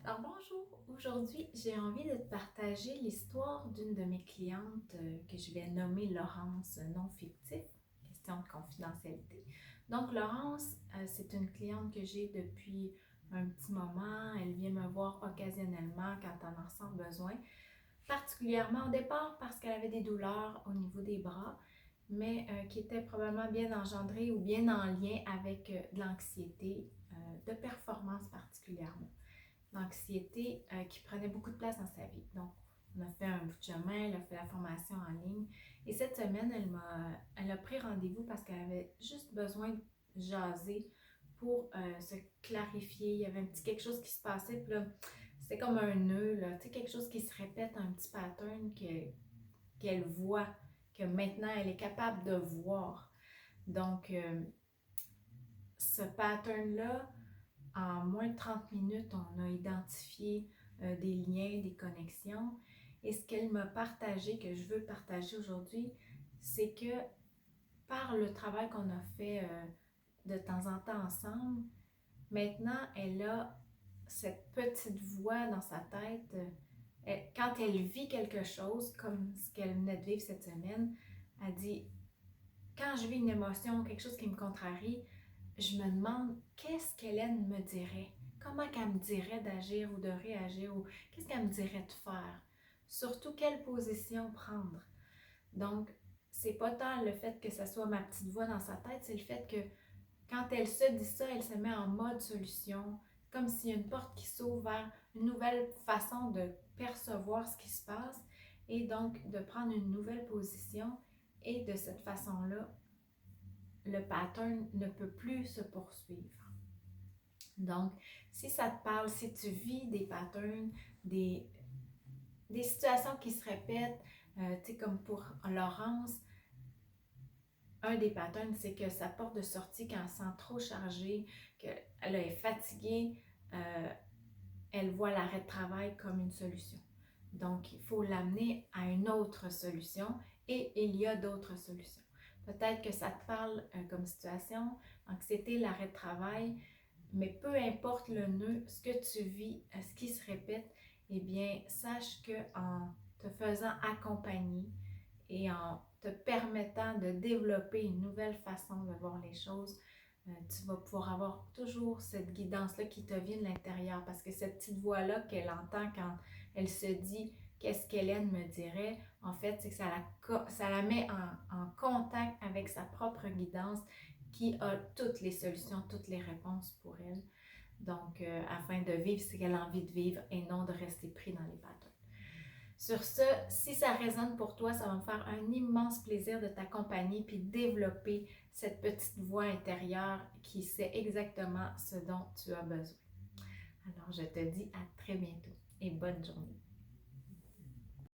Alors bonjour, aujourd'hui j'ai envie de te partager l'histoire d'une de mes clientes que je vais nommer Laurence, non fictif, question de confidentialité. Donc Laurence, c'est une cliente que j'ai depuis un petit moment, elle vient me voir occasionnellement quand elle en ressent besoin, particulièrement au départ parce qu'elle avait des douleurs au niveau des bras, mais qui étaient probablement bien engendrées ou bien en lien avec de l'anxiété de performance particulièrement. L'anxiété qui prenait beaucoup de place dans sa vie. Donc, on a fait un bout de chemin, elle a fait la formation en ligne. Et cette semaine, elle a pris rendez-vous parce qu'elle avait juste besoin de jaser pour se clarifier. Il y avait un petit quelque chose qui se passait, puis là, c'était comme un nœud, là, tu sais, quelque chose qui se répète, un petit pattern qu'elle voit, que maintenant elle est capable de voir. Donc, ce pattern-là, en moins de 30 minutes, on a identifié des liens, des connexions. Et ce qu'elle m'a partagé, que je veux partager aujourd'hui, c'est que par le travail qu'on a fait de temps en temps ensemble, maintenant, elle a cette petite voix dans sa tête. Quand elle vit quelque chose, comme ce qu'elle venait de vivre cette semaine, elle dit, quand je vis une émotion, quelque chose qui me contrarie, je me demande qu'est-ce qu'Hélène me dirait, comment qu'elle me dirait d'agir ou de réagir, ou qu'est-ce qu'elle me dirait de faire, surtout quelle position prendre. Donc, c'est pas tant le fait que ça soit ma petite voix dans sa tête, c'est le fait que quand elle se dit ça, elle se met en mode solution, comme s'il y a une porte qui s'ouvre vers une nouvelle façon de percevoir ce qui se passe et donc de prendre une nouvelle position et de cette façon-là, le pattern ne peut plus se poursuivre. Donc, si ça te parle, si tu vis des patterns, des situations qui se répètent, tu sais, comme pour Laurence, un des patterns, c'est que sa porte de sortie, quand elle se sent trop chargée, qu'elle est fatiguée, elle voit l'arrêt de travail comme une solution. Donc, il faut l'amener à une autre solution et il y a d'autres solutions. Peut-être que ça te parle comme situation, anxiété, l'arrêt de travail, mais peu importe le nœud, ce que tu vis, ce qui se répète, eh bien, sache qu'en te faisant accompagner et en te permettant de développer une nouvelle façon de voir les choses, tu vas pouvoir avoir toujours cette guidance-là qui te vient de l'intérieur. Parce que cette petite voix-là qu'elle entend quand elle se dit qu'est-ce qu'Hélène me dirait, en fait, c'est que ça la met en contact avec sa propre guidance qui a toutes les solutions, toutes les réponses pour elle. Donc, afin de vivre ce qu'elle a envie de vivre et non de rester pris dans les patterns. Sur ce, si ça résonne pour toi, ça va me faire un immense plaisir de t'accompagner puis de développer cette petite voix intérieure qui sait exactement ce dont tu as besoin. Alors, je te dis à très bientôt et bonne journée.